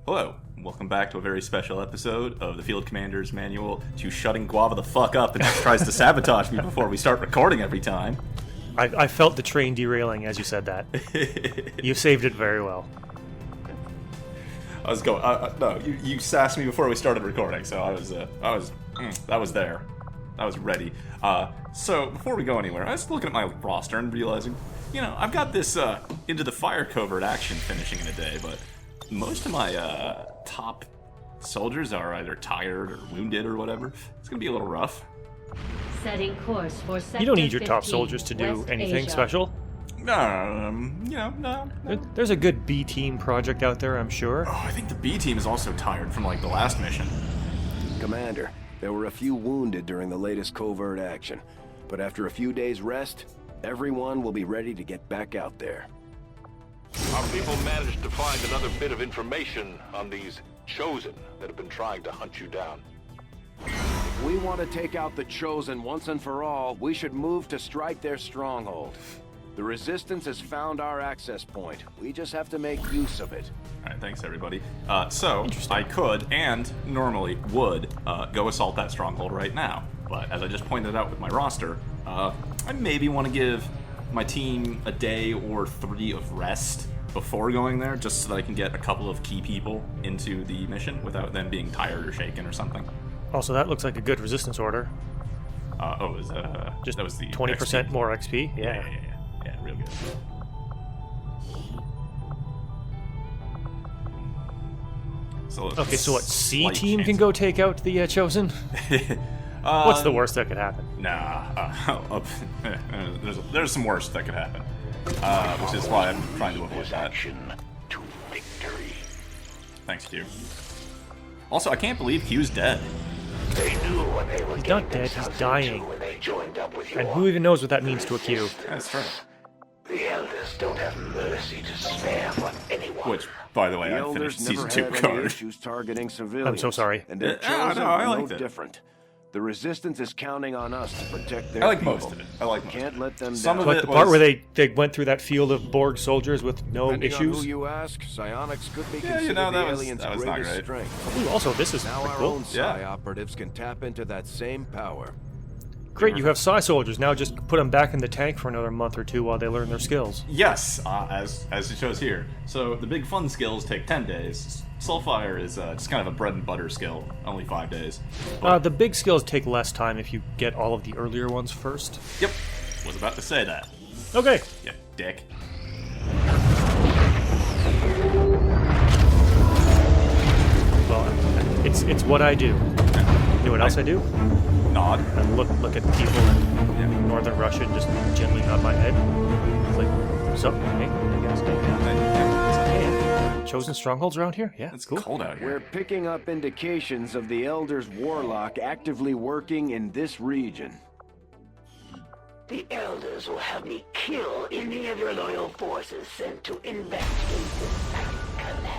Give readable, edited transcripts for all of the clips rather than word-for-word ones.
Hello, welcome back to a very special episode of the Field Commander's Manual to shutting Guava the fuck up and tries to sabotage me before we start recording every time. I felt the train derailing as you said that. You saved it very well. I was going. No, you sassed me before we started recording, so I was there. I was ready. So before we go anywhere, I was looking at my roster and realizing, I've got this Into the Fire covert action finishing in a day, but most of my top soldiers are either tired or wounded or whatever. It's gonna be a little rough. Setting course for Sector You don't need your top 15, soldiers to do West anything Asia. special. No. There's a good B team project out there, I'm sure. Oh, I think the B team is also tired from the last mission. Commander, there were a few wounded during the latest covert action, but after a few days rest, everyone will be ready to get back out there. Our people managed to find another bit of information on these Chosen that have been trying to hunt you down. If we want to take out the Chosen once and for all, we should move to strike their stronghold. The Resistance has found our access point. We just have to make use of it. Alright, thanks everybody. So, I could, and normally would, go assault that stronghold right now. But as I just pointed out with my roster, I maybe want to give my team a day or 3 of rest before going there, just so that I can get a couple of key people into the mission without them being tired or shaken or something. Also, that looks like a good resistance order. That was the 20% XP. more XP. Yeah. Yeah, real good. So Okay, so what? C slight team chance. can go take out the Chosen? What's the worst that could happen? Nah, there's some worse that could happen, which is why I'm trying to avoid that. Action to victory. Thanks, Q. Also, I can't believe Q's dead. They knew what they were He's not dead, he's dying. when they joined up with And who even knows what that means to a Q? That's true. The Elders don't have mercy to spare for anyone. Which, by the way, The I Elders finished never season 2 had any card. issues targeting civilians. I'm so sorry. And their Yeah, Chosen no, I are liked no it. different. The Resistance is counting on us to protect their I like people. most of it. I like most Can't of it. let them Some down. of Like it the part was- where they went through that field of Borg soldiers with no Depending on who issues? you ask, psionics could be Yeah, considered that the was aliens' not greatest great. strength. Ooh, also, this is Now pretty our cool. own Yeah. psi operatives can tap into that same power. Great, you have Psi soldiers. Now just put them back in the tank for another month or 2 while they learn their skills. Yes, as it shows here. So the big fun skills take 10 days. Soulfire is just kind of a bread and butter skill, only 5 days. The big skills take less time if you get all of the earlier ones first. Yep, was about to say that. Okay. Yeah, dick. Well, it's what I do. You know what else I do? Nod. I look at people in northern Russia just gently nod my head. It's like, so, hey, I guess, hey, Chosen strongholds around here? Yeah, It's cool. cold out We're here. picking up indications of the Elders' warlock actively working in this region. The Elders will have me kill any of your loyal forces sent to investigate this site, Commander.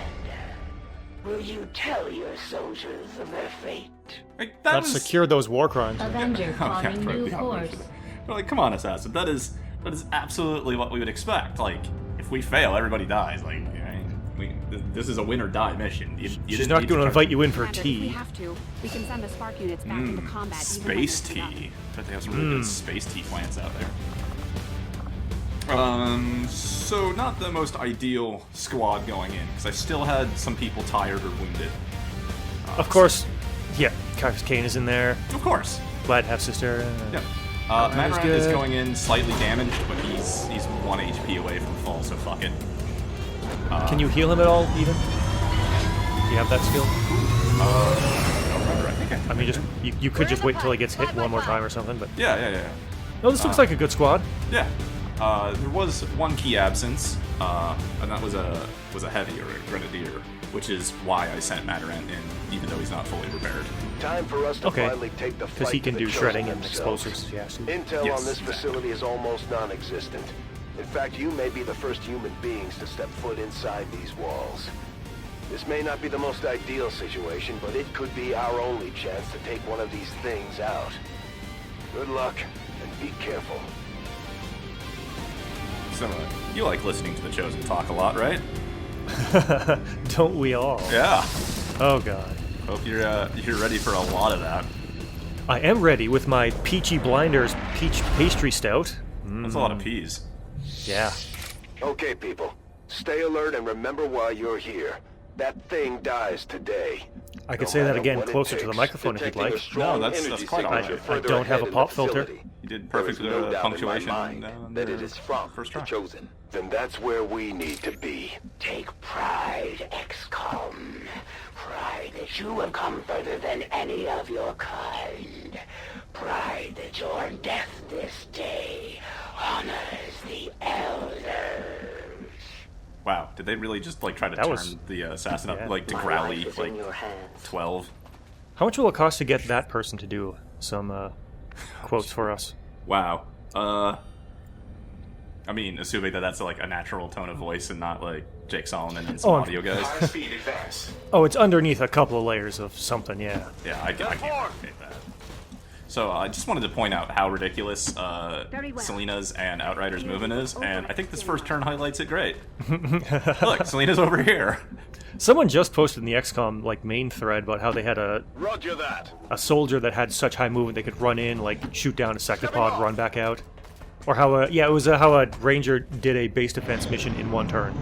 Will you tell your soldiers of their fate? Like, that Let's was... secure those war crimes. Avenger plotting right, new yeah, course. But, like, come on, Assassin. That is absolutely what we would expect. Like, if we fail, everybody dies. Like, this is a win or die mission. You She's didn't not need going to try- invite you in for Commander, if we tea. have to, we can send the spark units back into combat. even when Space they give up. tea. But they have some really good space tea plants out there. So not the most ideal squad going in, because I still had some people tired or wounded. Of course, yeah, Kane is in there. Of course. Glad to have Sister. Yeah. That is Mataran is good. going in slightly damaged, but he's 1 HP away from fall, so fuck it. Can you heal him at all, even? Do you have that skill? I don't remember. I think I mean, just you could just wait until he gets hit one more time or something, but... Yeah. No, this looks like a good squad. Yeah. There was one key absence, and that was a heavy or a grenadier, which is why I sent Mataran in, even though he's not fully repaired. Time for us to Okay, finally take the fight because he can to do the shredding Chosen and themselves. explosives, yes. Intel Yes, on this exactly. facility is almost non-existent. In fact, you may be the first human beings to step foot inside these walls. This may not be the most ideal situation, but it could be our only chance to take one of these things out. Good luck, and be careful. So, you like listening to the Chosen talk a lot, right? Don't we all? Yeah. Oh god. Hope you're ready for a lot of that. I am ready with my Peachy Blinders Peach Pastry Stout. That's a lot of peas. Yeah. Okay, people. Stay alert and remember why you're here. That thing dies today. I could No say that matter again what it closer to the takes, microphone if you'd detecting like. a strong No, that's energy quite all right. signature I further don't have a ahead in pop the filter. facility. You did There perfect is no doubt in my punctuation. mind that it is from first the try. Chosen. Then that's where we need to be. Take pride, XCom. Pride that you have come further than any of your kind. Pride that your death this day honors the Elders. Wow, did they really just like try to That turn was- the assassin up yeah. like to My growly life is like in your hands. 12? How much will it cost to get that person to do some quotes for us? Wow. I mean, assuming that that's like a natural tone of voice and not like Jake Solomon and some Oh, audio guys. High-speed advance. Oh, it's underneath a couple of layers of something, yeah. Yeah, I can't replicate that. So I just wanted to point out how ridiculous Very well. Selena's and Outrider's movement is, and I think this first turn highlights it great. Look, Selena's over here. Someone just posted in the XCom like main thread about how they had a Roger that. soldier that had such high movement they could run in, like shoot down a sectopod, run back out. Or how it was how a ranger did a base defense mission in one turn.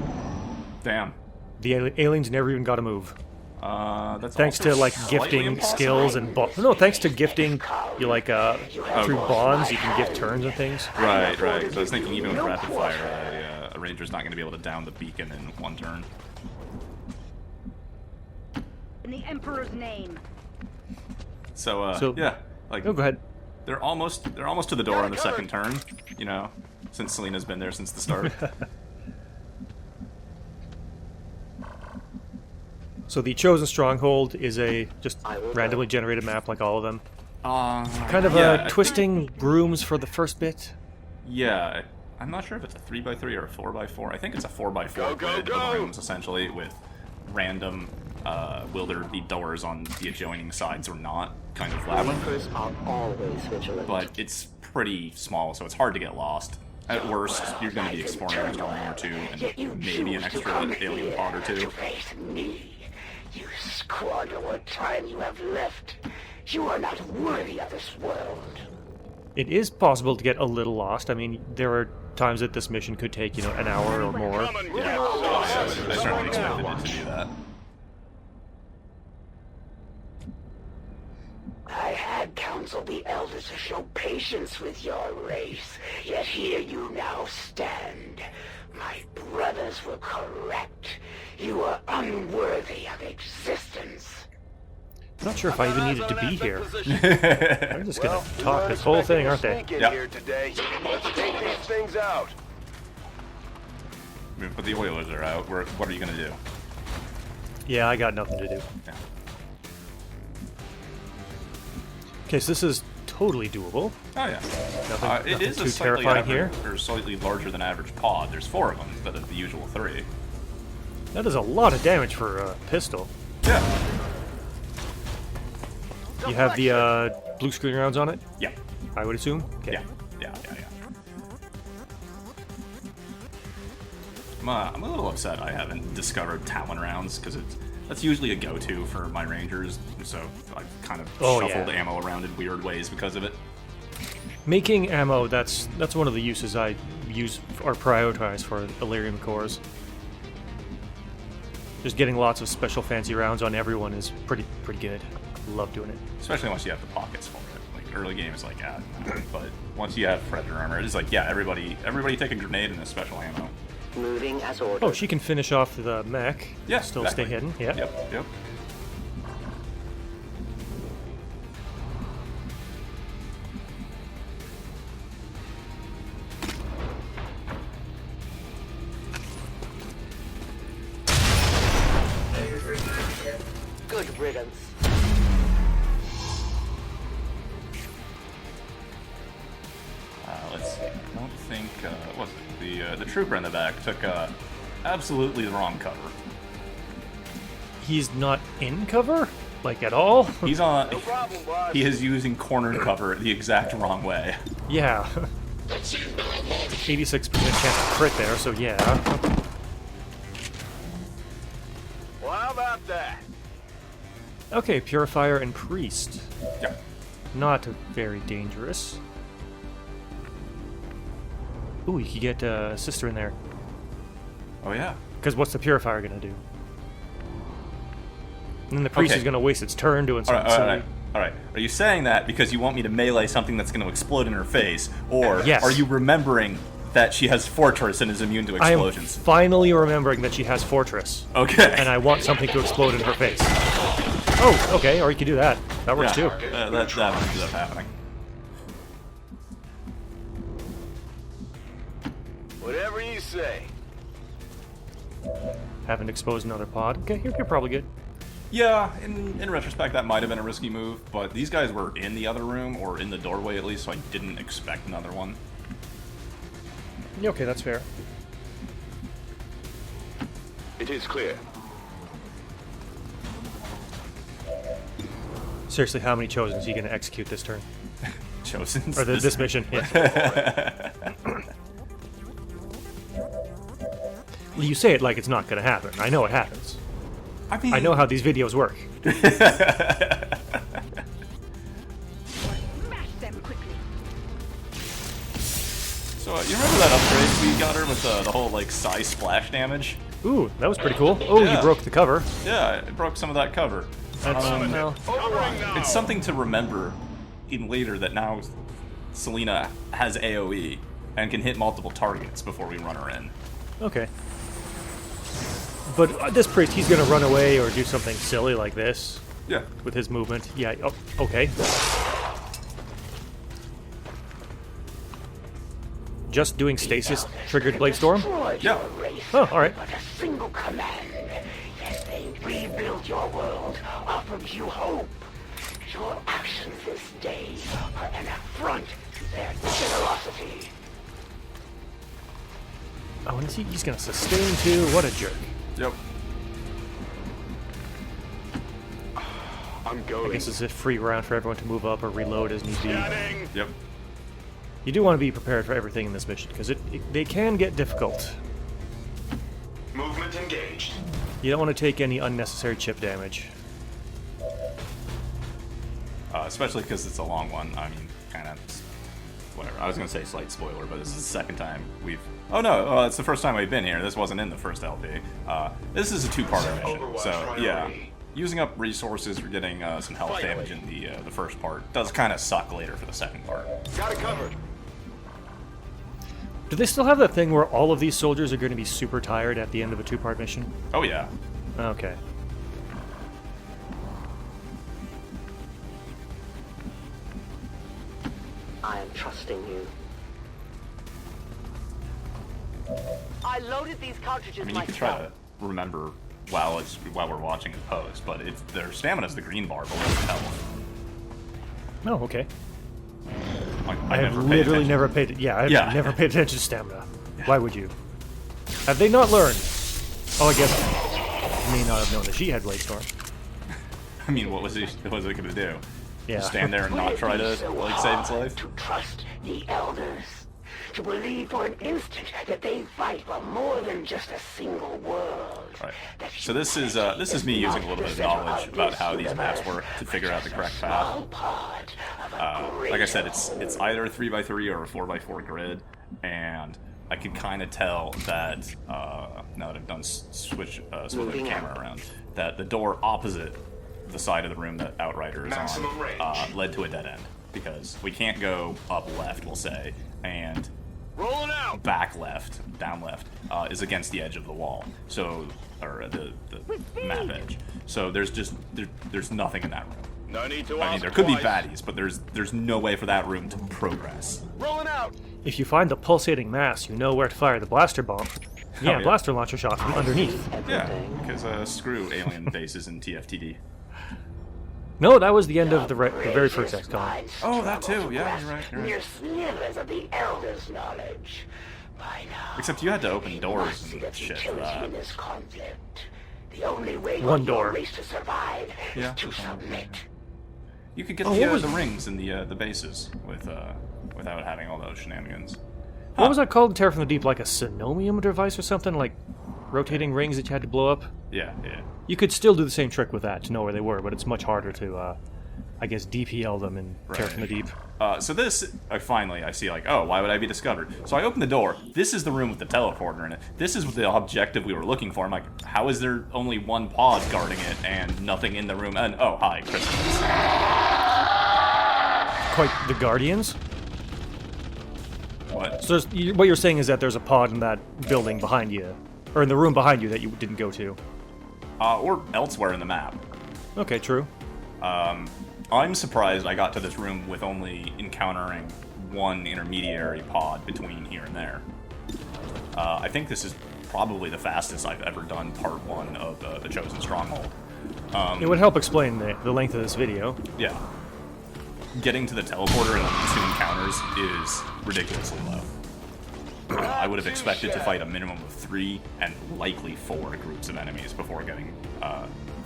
Damn. The aliens never even got a move. That's Thanks also to like slightly gifting impossible. skills and no, thanks to gifting you like through bonds you can gift turns and things. Right. So I was thinking even with rapid fire, a ranger's not going to be able to down the beacon in one turn. In the Emperor's name. So yeah, like Oh, go ahead. they're almost to the door on the second turn. You know, since Selena's been there since the start. So the Chosen Stronghold is a just randomly generated map like all of them. Kind of yeah, twisting rooms for the first bit. Yeah, I'm not sure if it's a 3x3 or a 4x4. I think it's a 4x4 Go, go, grid go! of rooms, essentially, with random, will there be doors on the adjoining sides or not, kind of labyrinth. Reapers are always vigilant. But it's pretty small, so it's hard to get lost. At worst, you're going to be exploring an extra room or two, and maybe an extra alien pod or two. Face me. You squander what time you have left. You are not worthy of this world. It is possible to get a little lost. I mean, there are times that this mission could take, an hour or more. Yeah, I certainly expected it to do that. I had counseled the elders to show patience with your race, yet here you now stand. My brothers were correct. You are unworthy of existence. I'm not sure if I even needed to be here. They're just gonna We talk weren't this whole thing, expecting aren't a they? sneak in Yep. here today. Let's take these things out. I mean, but the Oilers are out. What are you going to do? Yeah, I got nothing to do. Yeah. Okay, so this is totally doable. Oh, yeah. Nothing, It is too a slightly terrifying here. or slightly larger than average pod. There's 4 of them instead of the usual 3. That is a lot of damage for a pistol. Yeah. You have the blue screen rounds on it, Yeah. I would assume? Okay. Yeah. I'm a little upset I haven't discovered Talon rounds, because that's usually a go-to for my Rangers, so I've kind of shuffled ammo around in weird ways because of it. Making ammo, that's one of the uses I use or prioritize for Illyrium cores. Just getting lots of special fancy rounds on everyone is pretty good. Love doing it. Especially once you have the pockets for it. Like, early game is like, but once you have Predator armor, it's like, yeah, everybody take a grenade and a special ammo. Moving as ordered. Oh, she can finish off the mech. Yeah, Still exactly. stay hidden. Yeah. Yep. Good riddance. Let's see. I don't think, what was it? The trooper in the back took absolutely the wrong cover. He's not in cover? Like, at all? He's on. No problem, boss. He is using cornered cover the exact wrong way. Yeah. 86% chance to crit there, so yeah. Well, how about that? Okay, Purifier and Priest. Yeah. Not very dangerous. Ooh, you could get Sister in there. Oh yeah. Because what's the Purifier gonna do? And then the Priest Okay. is gonna waste its turn doing something All silly. right. All right. Are you saying that because you want me to melee something that's going to explode in her face, or Yes. are you remembering that she has Fortress and is immune to I am explosions? finally remembering that she has Fortress, Okay. and I want something to explode in her face. Oh, okay, or you could do that. That works too. That ends up happening. Whatever you say. Haven't exposed another pod. Okay, you're probably good. Yeah, in retrospect, that might have been a risky move, but these guys were in the other room, or in the doorway at least, so I didn't expect another one. Yeah, okay, that's fair. It is clear. Seriously, how many Chosen is he going to execute this turn? Chosen. Or this mission? Yeah. You say it like it's not going to happen. I know it happens. I mean, I know how these videos work. Smash them quickly. So you remember that upgrade we got her with the whole like size splash damage? Ooh, that was pretty cool. Oh, Yeah. you broke the cover. Yeah, it broke some of that cover. That's, well, It's something to remember in later that now Selena has AoE and can hit multiple targets before we run her in. okay. But this Priest, he's going to run away or do something silly like this Yeah. with his movement. Yeah, oh, okay. Just doing stasis triggered Blade Storm? Yeah. Oh, alright. But a single command. As they rebuild your world, offered you hope. Your actions this day are an affront to their generosity. Oh, and he's going to sustain too? What a jerk. Yep. I'm I going. guess it's a free round for everyone to move up or reload as need be. Yep. You do want to be prepared for everything in this mission, because they can get difficult. Movement engaged. You don't want to take any unnecessary chip damage. Especially because it's a long one. I mean, kind of. Whatever. I was going to say slight spoiler, but this is the second time we've... Oh no, it's the first time we've been here. This wasn't in the first LP. This is a two-parter mission, so yeah. Using up resources, we're getting some health damage in the first part. Does kind of suck later for the second part. Got it covered. Do they still have that thing where all of these soldiers are going to be super tired at the end of a two-part mission? Oh yeah. Okay. I am trusting you. I loaded these I cartridges mean, you could try to remember while we're watching the post, but their stamina's the green bar below the health. Oh, okay. I never have paid literally attention. never paid... Yeah, I've Yeah. never paid attention to stamina. Why would you? Have they not learned? Oh, I guess... may not have known that she had Blade Storm. I mean, what was it going to do? Yeah. Just stand there and not try to like save its life? To trust the elders. To believe for an instant that they fight for more than just a single world. Right. That So this is me using a little bit of knowledge about how these maps work to figure out the correct path. Like I said, it's either a 3x3 or a 4x4 grid, and I can kind of tell that now that I've done switch the camera around, that the door opposite the side of the room that Outrider is on led to a dead end, because we can't go up left, we'll say, and Rolling out. back left, down left, is against the edge of the wall. So, or the map edge. So there's nothing in that room. No need to I mean, ask there could be twice. baddies, but there's no way for that room to progress. Rolling out. If you find the pulsating mass, you know where to fire the blaster bomb. Yeah, yeah. blaster launcher shot from underneath. Yeah, because screw alien bases and TFTD. No, that was the end of the very first XCom. Oh, that too. Yeah, you're right. Mere slivers of the elders' knowledge. By now, Except you had to open you doors must see and the shit for futility that. in this conflict. The only way One for your door. race to survive Yeah. is to submit. You could get Oh, what was- the rings and the bases without having all those shenanigans. What was that called in Terror from the Deep? Like a Synomium device or something? Like, rotating rings that you had to blow up. Yeah. You could still do the same trick with that to know where they were, but it's much harder to, I guess, DPL them and tear from the deep. So this, finally, I see, like, oh, why would I be discovered? So I open the door. This is the room with the teleporter in it. This is the objective we were looking for. I'm like, how is there only one pod guarding it and nothing in the room? And, oh, hi, Christmas. Quite the Guardians? What? So what you're saying is that there's a pod in that building behind you, or in the room behind you that you didn't go to. Or elsewhere in the map. Okay, true. I'm surprised I got to this room with only encountering one intermediary pod between here and there. I think this is probably the fastest I've ever done part 1 of the Chosen Stronghold. It would help explain the length of this video. Yeah. Getting to the teleporter in only 2 encounters is ridiculously low. I would have expected to fight a minimum of 3 and likely 4 groups of enemies before getting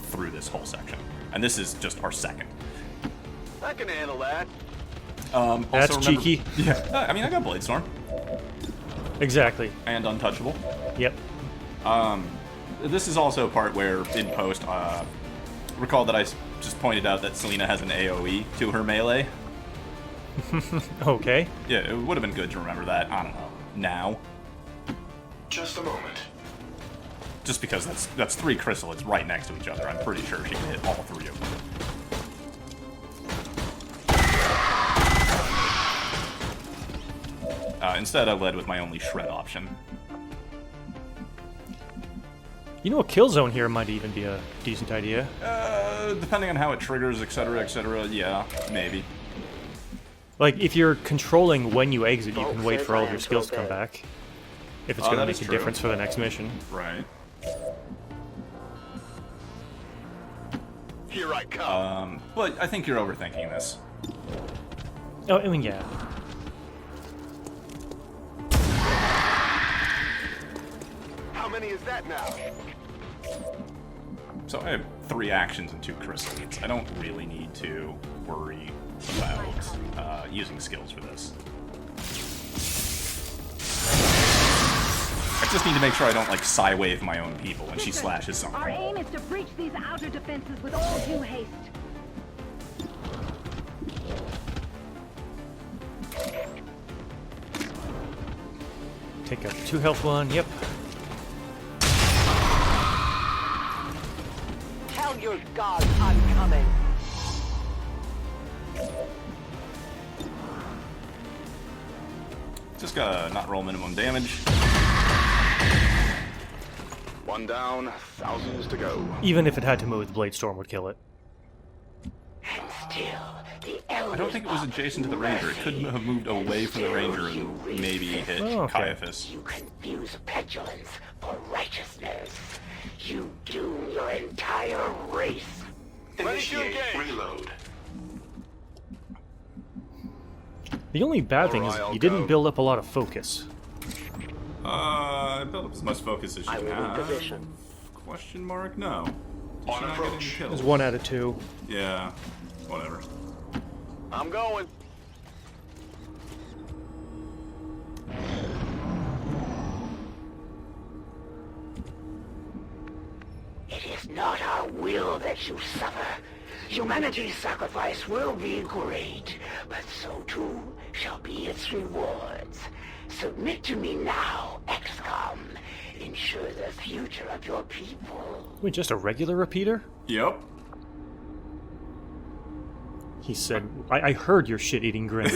through this whole section. And this is just our second. I can handle that. That's also remember, cheeky. Yeah, I mean, I got Bladestorm. Exactly. And Untouchable. Yep. This is also a part where, in post, recall that I just pointed out that Selena has an AoE to her melee. Okay. Yeah, it would have been good to remember that, I don't know, now. Just a moment. Just because that's 3 chrysalids right next to each other. I'm pretty sure she can hit all 3 of them. Instead, I led with my only shred option. You know, a kill zone here might even be a decent idea. Depending on how it triggers, etc., yeah, maybe. Like, if you're controlling when you exit, you can wait for all of your skills to come back. If it's going to make a difference for the next mission. Right. Here I come. But I think you're overthinking this. Oh, I mean, yeah. How many is that now? So I have 3 actions and 2 chrysalids. I don't really need to worry about using skills for this. I just need to make sure I don't, like, Psy-wave my own people when she slashes something. Our aim is to breach these outer defenses with all due haste. Take a 2 health one, yep. Tell your gods I'm coming. Just gotta not roll minimum damage. 1 down, thousands to go. Even if it had to move, the Bladestorm would kill it. And still, the elders I don't think it was adjacent to the ranger. It could have moved away from the ranger and maybe hit Caiaphas. You confuse petulance for righteousness. You doom your entire race. Initiate reload. The only bad thing is Alright, you didn't I'll go. build up a lot of focus. Build up as much focus as you I can will in have. position. Question mark? No. Did she On not get any approach. kills? There's 1 out of 2. Yeah. Whatever. I'm going. It is not our will that you suffer. Humanity's sacrifice will be great, but so too shall be its rewards. Submit to me now, XCom. Ensure the future of your people. Wait, just a regular repeater? Yep. He said, I heard your shit-eating grin.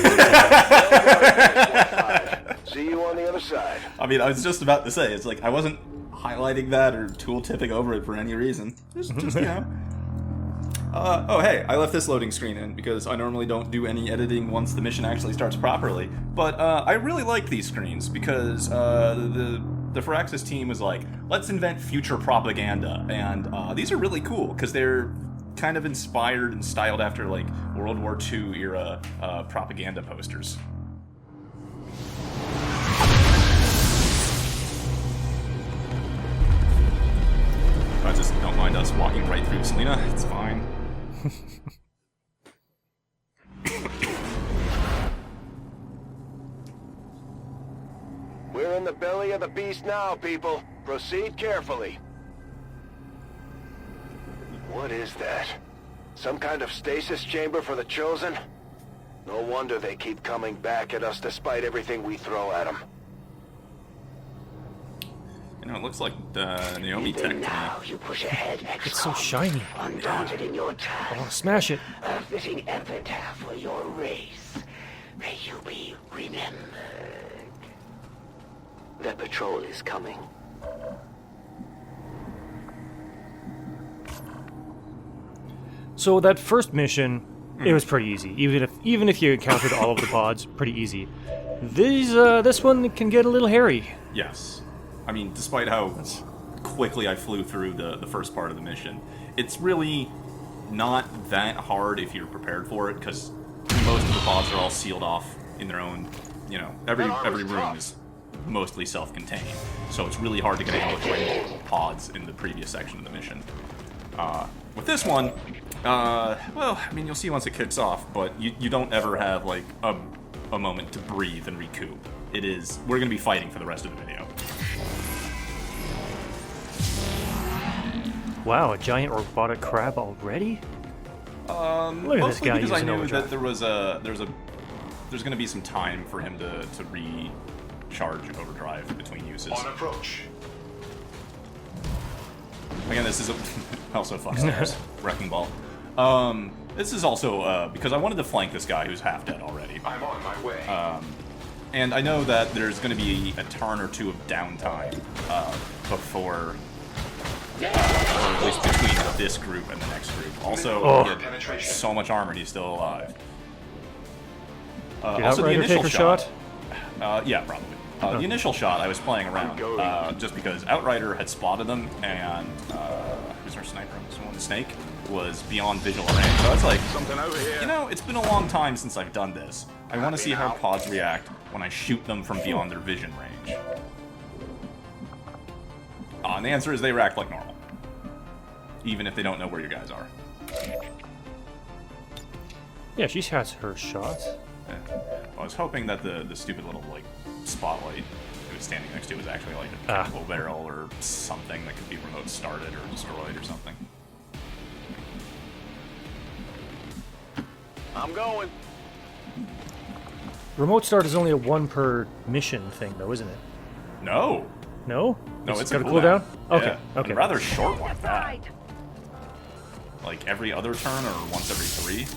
See you on the other side. I mean, I was just about to say, it's like, I wasn't highlighting that or tool-tipping over it for any reason. Just you know. Oh, hey, I left this loading screen in because I normally don't do any editing once the mission actually starts properly. But I really like these screens because the Firaxis team was like, let's invent future propaganda. And these are really cool because they're kind of inspired and styled after, like, World War II era propaganda posters. I just don't mind us walking right through Selena. It's fine. We're in in the belly of the beast now, people. Proceed carefully. What is that? Some kind of stasis chamber for the Chosen? No wonder they keep coming back at us despite everything we throw at them. You know, it looks like Naomi tech to me. Now you push ahead, XCom. It's so shiny. Undaunted in your task. Oh, smash it. A fitting epitaph for your race. May you be remembered. The patrol is coming. So that first mission, it was pretty easy. Even if you encountered all of the pods, pretty easy. This one can get a little hairy. Yes. I mean, despite how quickly I flew through the first part of the mission, it's really not that hard if you're prepared for it, because most of the pods are all sealed off in their own, you know, every room is mostly self-contained. So it's really hard to get ambushed by multiple pods in the previous section of the mission. With this one, well, I mean, you'll see once it kicks off, but you don't ever have, like, a moment to breathe and recoup. We're going to be fighting for the rest of the video. Wow, a giant robotic crab already? Look at this guy because I using knew overdrive. that there's going to be some time for him to recharge overdrive between uses. On approach. Again, this is also fuck stairs, wrecking ball. This is also because I wanted to flank this guy who's half dead already. I'm on my way. And I know that there's going to be a turn or two of downtime before, or at least between this group and the next group. Also, he had so much armor, he's still alive. Did Also, the Outrider initial take her shot? Yeah, probably. The initial shot, I was playing around, just because Outrider had spotted them, and who's our sniper on this one? Snake was beyond visual range. So I was like, you know, it's been a long time since I've done this. I want to see how pods react when I shoot them from beyond their vision range. And the answer is they react like normal, even if they don't know where your guys are. Yeah, she has her shot. Yeah. I was hoping that the stupid little, like, spotlight it was standing next to was actually like a chemical barrel or something that could be remote started or destroyed or something. I'm going. Remote start is only a 1 per mission thing, though, isn't it? No. No? No, it's got a a cooldown? Yeah. Okay, okay. And rather short one at that. Right. Like every other turn or once every 3.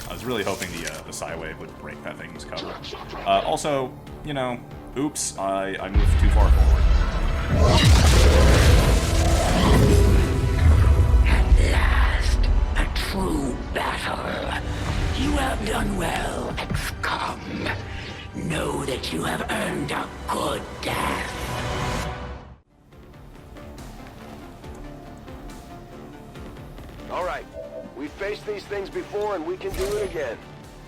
I was really hoping the Psywave would break that thing's cover. Also, you know, oops, I moved too far forward. At last, a true battle. You have done well, XCom. Know that you have earned a good death. All right. We've faced these things before and we can do it again.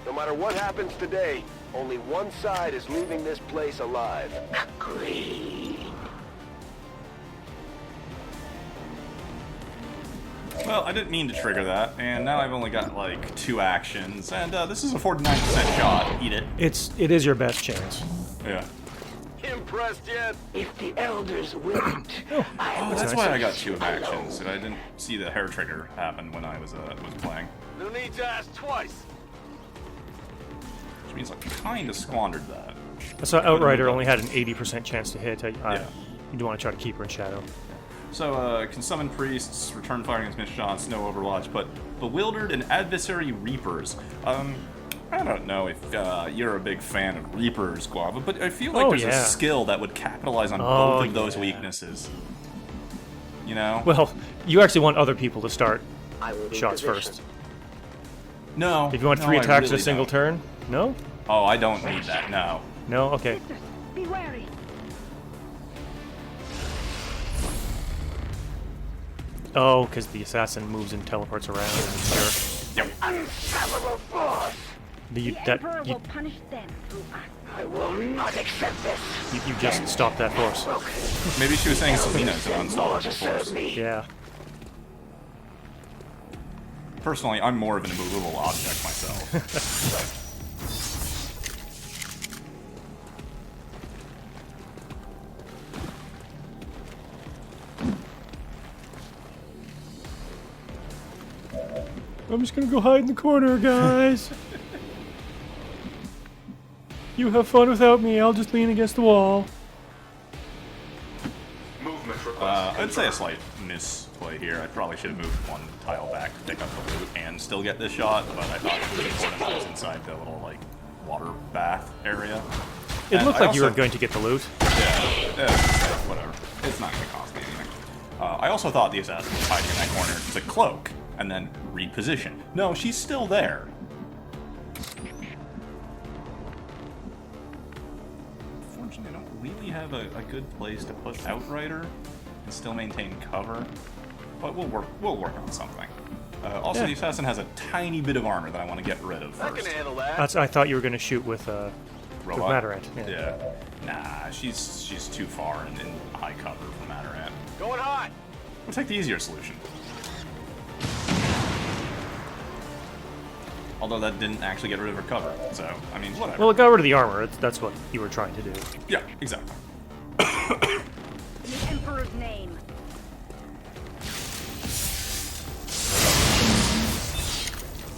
No matter what happens today, only one side is leaving this place alive. Agreed. Well, I didn't mean to trigger that, and now I've only got like 2 actions, and this is a 49% shot. Eat it. It is your best chance. Yeah. Impressed yet? If the elders willed, I Oh, that's why I got 2 actions, and I didn't see the hair trigger happen when I was playing. No need to ask twice. Which means I kind of squandered that. I saw Outrider only had an 80% chance to hit. Yeah. You do want to try to keep her in shadow. So, can summon priests, return fire against missed shots, no overwatch, but bewildered and adversary reapers. I don't know if you're a big fan of reapers, Guava, but I feel like there's a skill that would capitalize on both of those weaknesses. You know? Well, you actually want other people to start shots first. No. If you want 3 attacks in a single turn? No? Oh, I don't need that, no. No? Okay. Sisters, be wary. Oh, because the assassin moves and teleports around. Yep. unstoppable force. The Emperor will punish them through us. I will not accept this. You just stopped that force. Maybe she was saying Selena's an unstoppable force. Yeah. Personally, I'm more of an immovable object myself. I'm just gonna go hide in the corner, guys. You have fun without me. I'll just lean against the wall. I'd say a slight misplay here. I probably should have moved one tile back to pick up the loot and still get this shot, but I thought it was important that I was inside the little, like, water bath area. It looked like you were also- going to get the loot. Yeah, whatever. It's not going to cost me anything. I also thought the assassin was hiding in that corner to cloak and then reposition. No, she's still there. Unfortunately, I don't really have a good place to put Outrider and still maintain cover, but we'll work on something. Also, Yeah. the assassin has a tiny bit of armor that I want to get rid of first. I thought you were going to shoot with Robot? Matarant. Yeah. Nah, she's too far in high cover for Matarant. Going hot! We'll take the easier solution. Although that didn't actually get rid of her cover, so, I mean, whatever. Well, it got rid of the armor. That's what you were trying to do. Yeah, exactly. In the Emperor's name.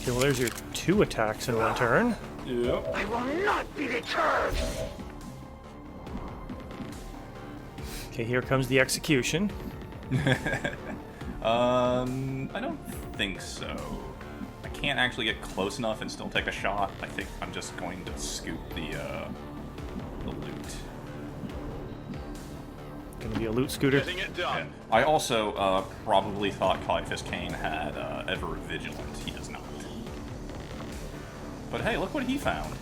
Okay, well, there's your 2 attacks in one turn. Yep. I will not be deterred. Okay, here comes the execution. I don't think so. I can't actually get close enough and still take a shot. I think I'm just going to scoop the loot. Gonna be a loot scooter. Yeah. I also probably thought Caiaphas Cain had Ever Vigilant. He does not. But hey, look what he found.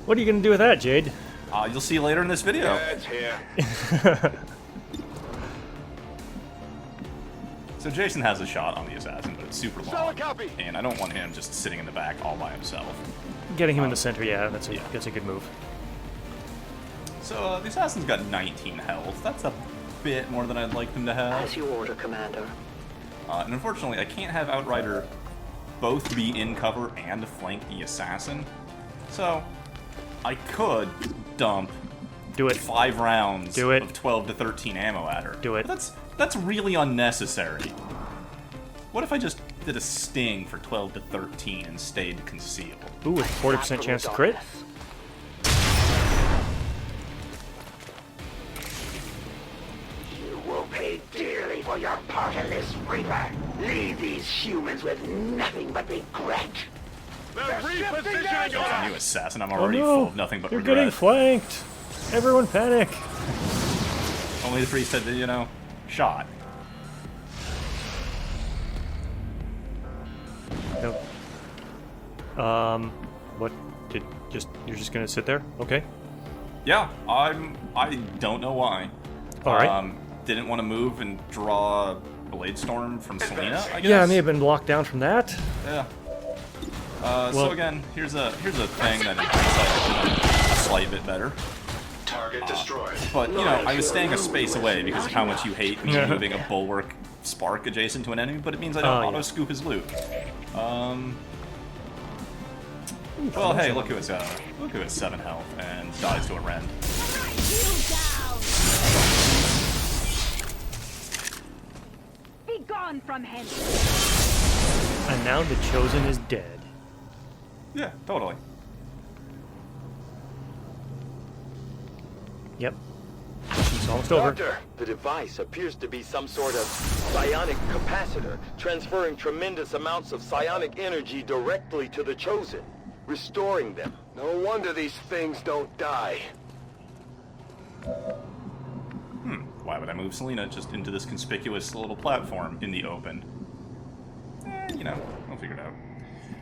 What are you gonna do with that, Jade? You'll see later in this video. It's here. So Jason has a shot on the assassin, but it's super long. Solid copy. And I don't want him just sitting in the back all by himself. Getting him in the center, yeah, that's a good move. So the assassin's got 19 health. That's a bit more than I'd like them to have. As you order, Commander. And unfortunately, I can't have Outrider both be in cover and flank the assassin. So I could dump Do it. 5 rounds Do it. of 12 to 13 ammo at her. Do it. But that's really unnecessary. What if I just did a sting for 12 to 13 and stayed concealed? Ooh, with 40% chance to crit. You will pay dearly for your part in this, Reaper. Leave these humans with nothing but regret. New assassin, I'm Oh already no! full of nothing but You're regret. getting flanked. Everyone panic. Only the priest had the, shot. Nope. What did you're just gonna sit there? Okay. Yeah, I don't know why. All right. Didn't want to move and draw Blade Storm from Selena, I guess. Yeah, I may have been blocked down from that. Yeah. Well- So again, here's a thing that in hindsight is a slight bit better. Target destroyed. But I was staying a space away because of how much you hate me moving a bulwark spark adjacent to an enemy, but it means I don't auto scoop his loot. Well, hey, look who it's 7 health and dies to a Ren. Be gone from hence. And now the Chosen is dead. Yeah, totally. Yep. It's almost over. Doctor, the device appears to be some sort of psionic capacitor, transferring tremendous amounts of psionic energy directly to the Chosen, restoring them. No wonder these things don't die. Why would I move Selena just into this conspicuous little platform in the open? We'll figure it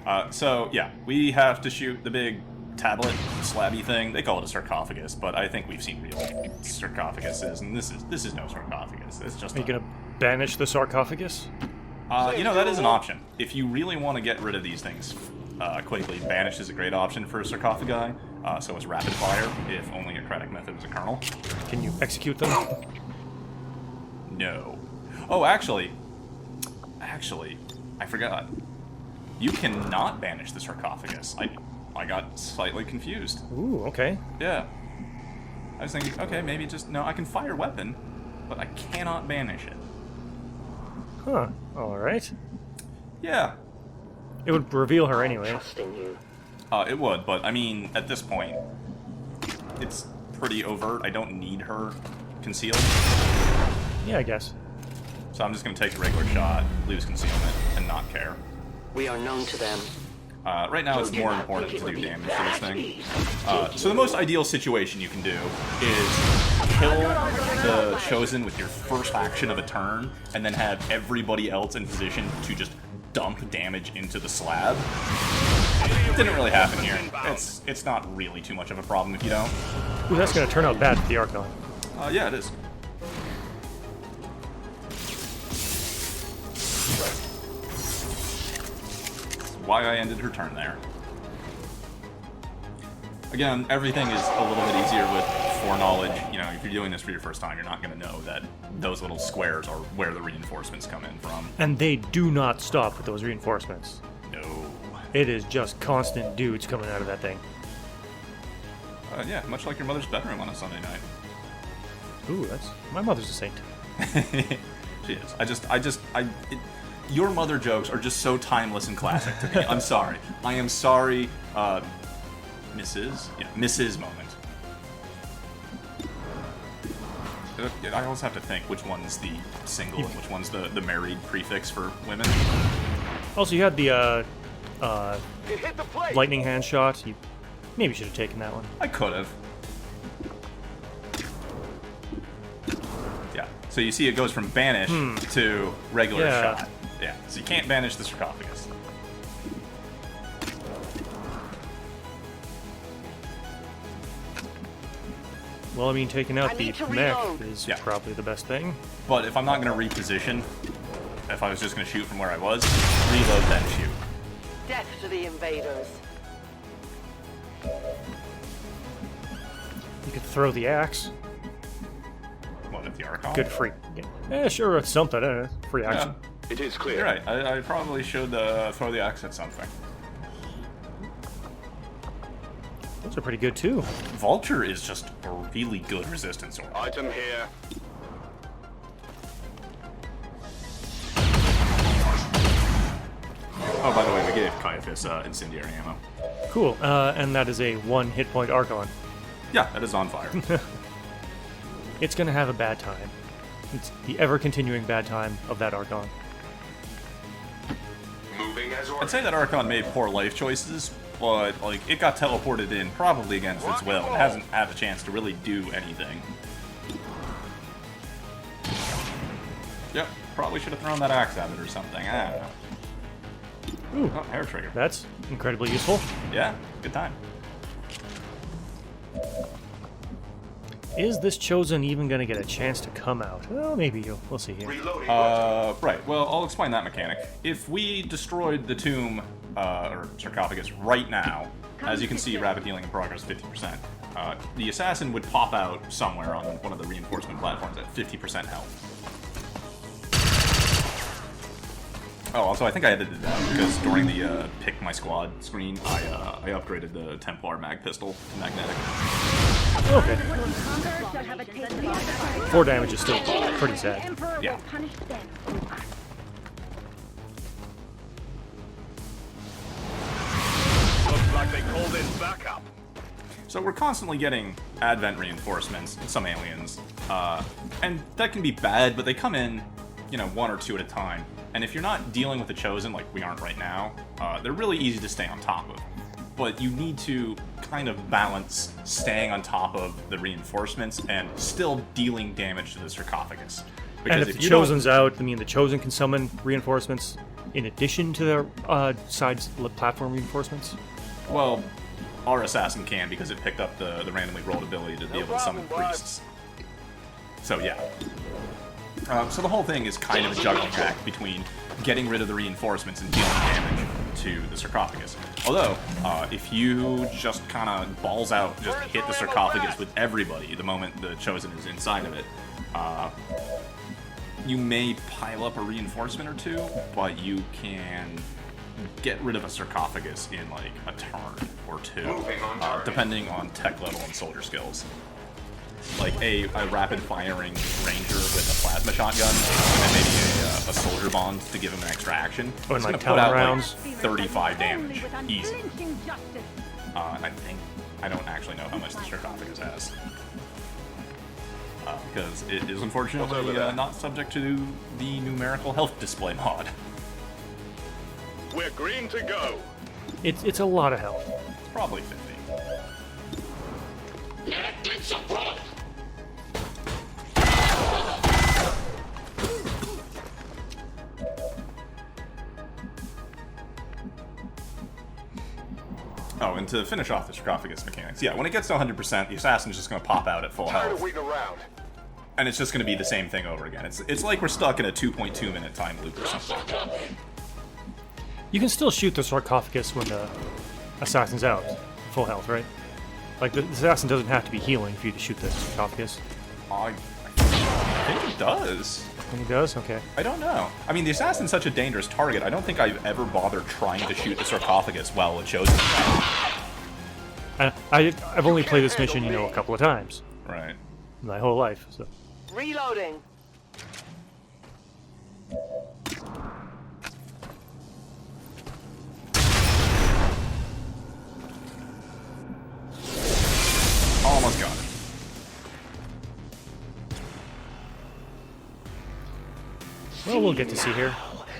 out. So, yeah, we have to shoot the big tablet slabby thing. They call it a sarcophagus, but I think we've seen real sarcophaguses, and this is no sarcophagus. It's just Are you gonna banish the sarcophagus? that is an option. If you really want to get rid of these things quickly, banish is a great option for sarcophagi. So is rapid fire, if only a cratic method is a kernel. Can you execute them? No. Oh, actually, I forgot. You cannot banish the sarcophagus. I got slightly confused. Ooh, okay. Yeah. I was thinking, okay, maybe I can fire weapon, but I cannot banish it. Huh. All right. Yeah. It would reveal her anyway. Trusting you. It would, but I mean, at this point, it's pretty overt. I don't need her concealed. Yeah, I guess. So I'm just going to take the regular shot, lose concealment, and not care. We are known to them. Right now, it's more important to do damage to this thing. So the most ideal situation you can do is kill the Chosen with your first action of a turn, and then have everybody else in position to just dump damage into the slab. It didn't really happen here. It's not really too much of a problem if you don't. Ooh, that's going to turn out bad for the Archon. Yeah, it is. Why I ended her turn there. Again, everything is a little bit easier with foreknowledge. You know, if you're doing this for your first time, you're not going to know that those little squares are where the reinforcements come in from. And they do not stop with those reinforcements. No. It is just constant dudes coming out of that thing. Yeah, much like your mother's bedroom on a Sunday night. Ooh, my mother's a saint. She is. Your mother jokes are just so timeless and classic to me. I'm sorry. I am sorry, Mrs. Yeah, Mrs. moment. I always have to think which one's the single and which one's the married prefix for women. Also, you had the It hit the plate. lightning hand shot. You maybe should have taken that one. I could have. Yeah. So you see it goes from banish to regular Yeah. shot. Yeah. So you can't banish the sarcophagus. Well, I mean, taking out I the need to mech reload. is Yeah. probably the best thing. But if I'm not going to reposition, if I was just going to shoot from where I was, reload then shoot. Death to the invaders. You could throw the axe. What, at the Archon? Good free. Yeah, sure, it's something. Free action. Yeah. It is clear. You're right. I probably should throw the axe at something. Those are pretty good too. Vulture is just a really good resistance sword. Item here. Oh, by the way, we gave Caiaphas incendiary ammo. Cool. And that is a 1 hit point Archon. Yeah, that is on fire. It's gonna have a bad time. It's the ever-continuing bad time of that Archon. Moving as I'd say that Archon made poor life choices, but like it got teleported in probably against its will and hasn't had a chance to really do anything. Yep, probably should have thrown that axe at it or something. I don't know. Ooh, Oh, hair trigger. that's incredibly useful. Yeah, good time. Is this Chosen even gonna get a chance to come out? Well, maybe we'll see here. Right, well, I'll explain that mechanic. If we destroyed the tomb, or sarcophagus right now, as you can see, rapid healing in progress 50%, the assassin would pop out somewhere on one of the reinforcement platforms at 50% health. Oh, also, I think I edited that because during the pick my squad screen, I upgraded the Templar mag pistol to magnetic. Okay. Shall have a taste of our 4 damage is still pretty sad. Emperor Yeah. will punish them. Looks like they called in backup. So we're constantly getting advent reinforcements and some aliens, and that can be bad, but they come in, you know, 1 or 2 at a time. And if you're not dealing with the Chosen like we aren't right now, they're really easy to stay on top of. But you need to kind of balance staying on top of the reinforcements and still dealing damage to the sarcophagus. And if the you don't- Chosen's out, I mean, the Chosen can summon reinforcements in addition to their platform reinforcements. Well, our assassin can because it picked up the randomly rolled ability to be able to summon problem, bud. priests. So yeah. So the whole thing is kind of a juggling act between getting rid of the reinforcements and dealing damage to the sarcophagus. Although, if you just kind of balls out, just hit the sarcophagus with everybody the moment the Chosen is inside of it, you may pile up a reinforcement or 2, but you can get rid of a sarcophagus in like a turn or 2, depending on tech level and soldier skills. Like a rapid firing ranger with a plasma shotgun, and maybe a a soldier bond to give him an extra action. Oh, and it's like gonna put out rounds. like 35 damage, easy. And I don't actually know how much the sarcophagus has. Because it is unfortunately not subject to the numerical health display mod. We're green to go. It's a lot of health. It's probably 50. Oh, and to finish off the sarcophagus mechanics, yeah, when it gets to 100%, the assassin's just going to pop out at full health. around. And it's just going to be the same thing over again. It's like we're stuck in a 2.2 minute time loop or something. You can still shoot the sarcophagus when the assassin's out, full health, right? Like the assassin doesn't have to be healing for you to shoot the sarcophagus. I think it does. I think it does? Okay. I don't know. I mean, the assassin's such a dangerous target. I don't think I've ever bothered trying to shoot the sarcophagus while it shows I've only played this mission, a couple of times. Right. My whole life, so. Reloading. Almost got it. Well, we'll get to see here.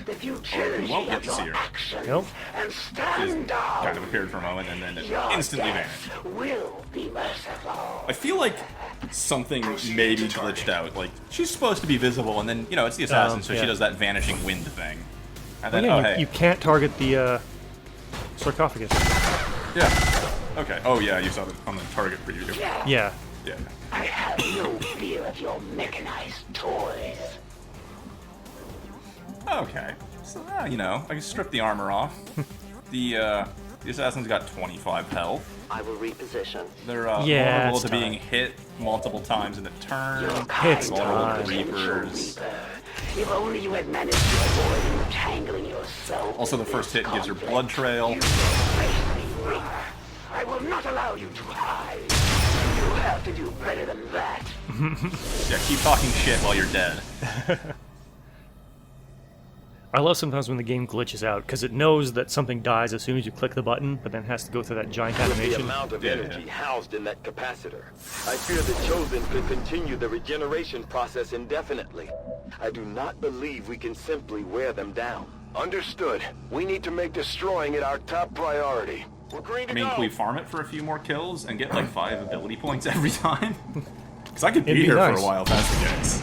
The futility We won't get of to see your her. actions Nope. and Just stand down. kind of appeared for a moment and then it Your instantly death vanished. will be merciful. I feel like something maybe glitched out. Like, she's supposed to be visible, and then, it's the assassin, so yeah. she does that vanishing wind thing. And Well, then, yeah, oh, hey. you can't target the sarcophagus. Yeah. Okay. Oh, yeah, you saw it on the target preview. Yeah. Yeah. I have no fear of your mechanized toys. Okay. So, I can strip the armor off. The assassin's got 25 health. I will reposition. They're Yeah, vulnerable it's to being time. hit multiple times in a turn. It's Vulnerable to time. reapers. If only you had managed to avoid entangling yourself. Also, the first hit gives her blood trail. I will not allow you to hide. You have to do better than that. Yeah, keep talking shit while you're dead. I love sometimes when the game glitches out, because it knows that something dies as soon as you click the button, but then has to go through that giant The animation. amount of Yeah. energy housed in that capacitor. I fear the Chosen could continue the regeneration process indefinitely. I do not believe we can simply wear them down. Understood. We need to make destroying it our top priority. We're green to I mean, go. can we farm it for a few more kills and get like 5 ability points every time? Because I could be It'd be here nice. for a while if that's the case.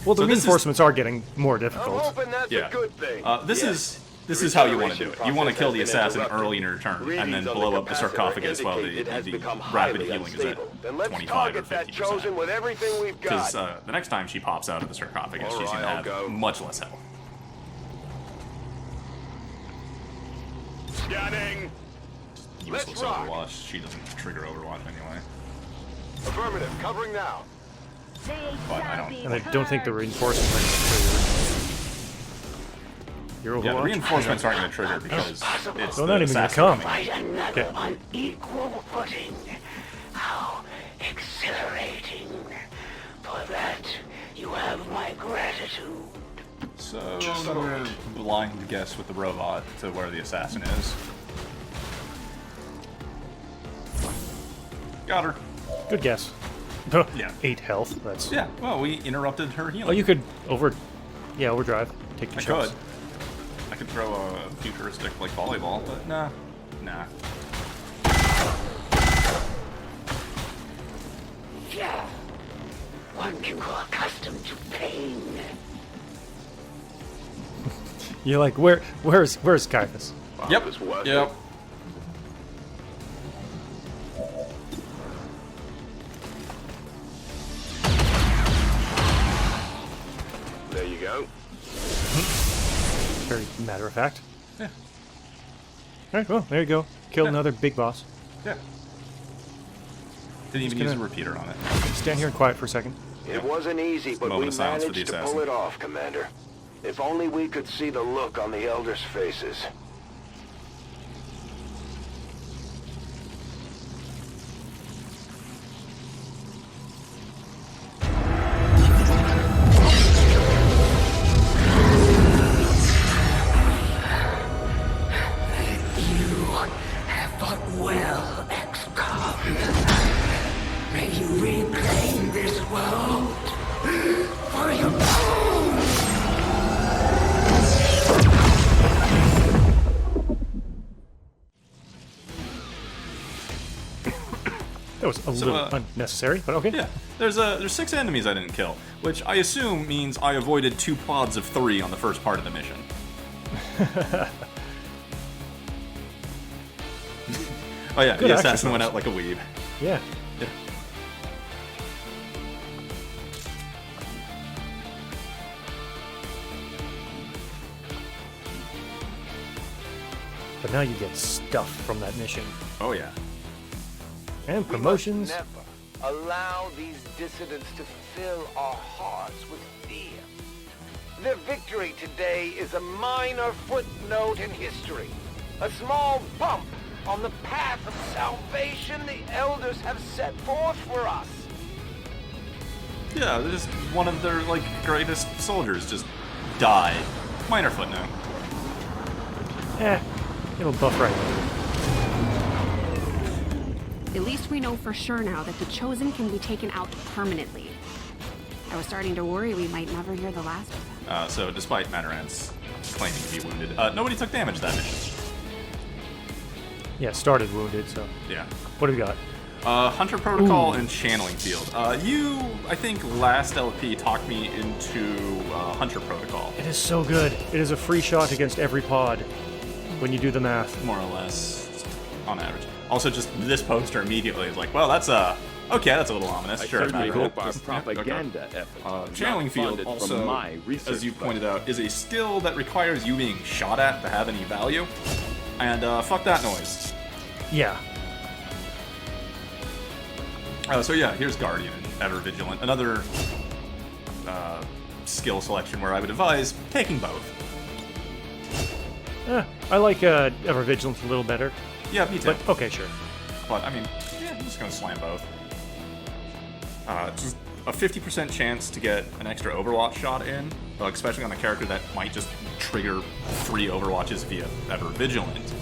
Well, the So this is- reinforcements are getting more I'm difficult. hoping that's Yeah. a good thing. This is how you want to do it. You want to Regeneration kill the process has assassin been interrupted. early in your turn, and then Readings on blow the up the capacitor sarcophagus while indicate it has the become rapid highly healing is at unstable. Then let's 25 or target that 50%. Chosen with everything we've got. Because the next time she pops out of the sarcophagus, All she's going right, to I'll have go. much less health. Scanning. Useless rock. Overwatch. She doesn't trigger Overwatch anyway. Affirmative. Covering now. But I don't. And I don't think the reinforcements are going to trigger your Yeah, the Overwatch. reinforcements aren't going to trigger because it's They're the not even going to assassin come. coming. Fight another Okay. on equal footing. How exhilarating. For that, you have my gratitude. So we're blind guess with the robot to where the assassin is. Got her. Good guess. Yeah. 8 health. That's. Yeah. Well, we interrupted her healing. Oh, you could overdrive. Take the I shots. could. I could throw a futuristic like volleyball, but nah. Yeah. One can grow accustomed to pain. You're like, where's Caiaphas? Yep. This was Yep. There you go. Very matter of fact. Yeah. Alright, well, there you go. Killed Yeah. another big boss. Yeah. Didn't even gonna- use a repeater on it. Stand here and quiet for a second. It wasn't easy, but Moment we of silence for managed the to assassin. pull it off, Commander. If only we could see the look on the Elders' faces. a little unnecessary, but okay. Yeah, there's 6 enemies I didn't kill, which I assume means I avoided 2 pods of 3 on the first part of the mission. Oh yeah, the assassin went out like a weeb. Yeah. But now you get stuff from that mission. Oh yeah. And promotions. We must never allow these dissidents to fill our hearts with fear. Their victory today is a minor footnote in history. A small bump on the path of salvation the elders have set forth for us. Yeah, just one of their like greatest soldiers just died. Minor footnote. It'll buff right over. At least we know for sure now that the Chosen can be taken out permanently. I was starting to worry we might never hear the last of them. So despite Matarant's claiming to be wounded, nobody took damage that mission. Yeah, started wounded, so. Yeah. What do we got? Hunter Protocol and Channeling Field. You, I think, last LP talked me into Hunter Protocol. It is so good. It is a free shot against every pod when you do the math. More or less, on average. Also, just this poster immediately is like, well, that's okay, that's a little ominous. Sure, certainly Matarant. hope our propaganda effort Channeling Field funded also, from my research as you pointed out, is a skill that requires you being shot at to have any value. And fuck that noise. Yeah. So yeah, here's Guardian and Ever Vigilant. Another skill selection where I would advise taking both. I like Ever Vigilant a little better. Yeah, me too. But, okay, sure. But, I mean, yeah, I'm just gonna slam both. Just a 50% chance to get an extra Overwatch shot in, especially on a character that might just trigger 3 Overwatches via Ever Vigilant.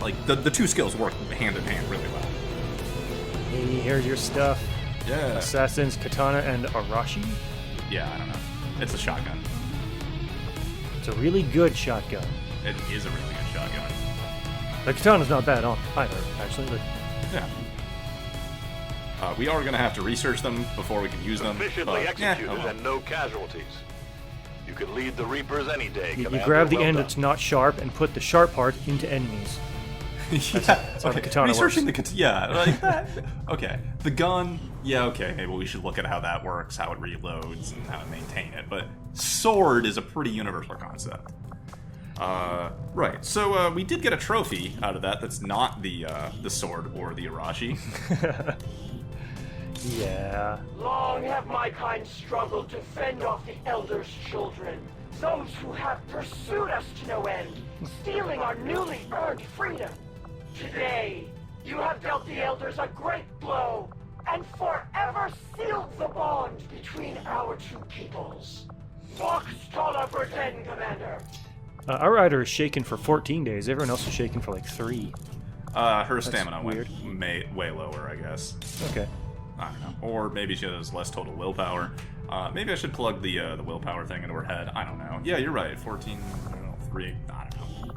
Like, the 2 skills work hand in hand really well. Hey, here's your stuff. Yeah. Assassins, Katana, and Arashi. Yeah, I don't know. It's a shotgun. It's a really good shotgun. It is a really good shotgun. The Katana's not bad either, actually, but... Yeah. We are going to have to research them before we can use them. Efficiently executed and no casualties. You can lead the Reapers any day, You Commander. grab the Well end done. that's not sharp and put the sharp part into enemies. That's how the katana researching works. the katana. Yeah, like that. Okay. The gun, yeah, okay, maybe we should look at how that works, how it reloads, and how to maintain it. But sword is a pretty universal concept. Right. So we did get a trophy out of that. That's not the sword or the Arashi. Yeah. Long have my kind struggled to fend off the Elders' children, those who have pursued us to no end, stealing our newly earned freedom. Today, you have dealt the Elders a great blow, and forever sealed the bond between our 2 peoples. Vox Tola Berten, Commander. Our rider is shaken for 14 days. Everyone else is shaken for like 3. Her stamina weird. went way lower, I guess. Okay. I don't know. Or maybe she has less total willpower. Maybe I should plug the willpower thing into her head. I don't know. Yeah, you're right. 14, 3, I don't know.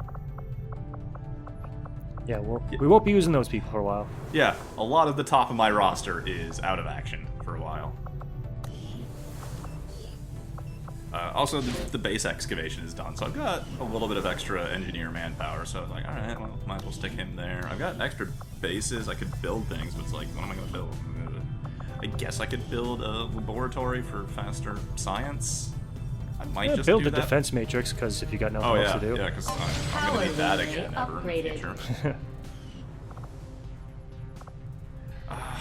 Yeah, we won't be using those people for a while. Yeah, a lot of the top of my roster is out of action for a while. Also, the base excavation is done, so I've got a little bit of extra engineer manpower, so I was like, alright, well, might as well stick him there. I've got extra bases, I could build things, but it's like, what am I going to build? I guess I could build a laboratory for faster science. I might just build do the that. defense matrix, because if you got nothing else to do. Yeah, because I'm going to need that again ever in the Upgraded. future.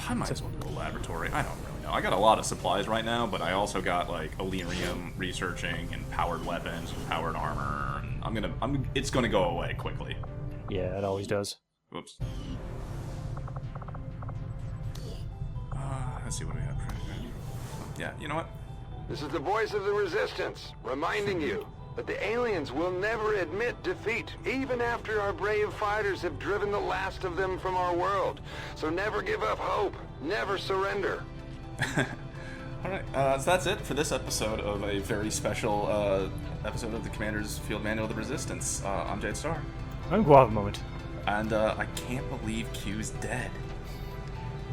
I might as well do a laboratory. I don't really know. I got a lot of supplies right now, but I also got like Illyrium researching and powered weapons and powered armor. And it's gonna go away quickly. Yeah, it always does. Whoops. Let's see what we have. Yeah, you know what? This is the voice of the Resistance, reminding you that the aliens will never admit defeat, even after our brave fighters have driven the last of them from our world. So never give up hope, never surrender. Alright, so that's it for this episode of a very special episode of the Commander's Field Manual of the Resistance. I'm Jade Star. I'm Guava Moment. And I can't believe Q's dead.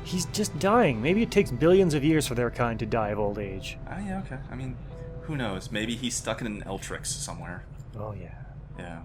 He's just dying. Maybe it takes billions of years for their kind to die of old age. Yeah, okay. I mean, who knows? Maybe he's stuck in an Eltrix somewhere. Oh, yeah. Yeah.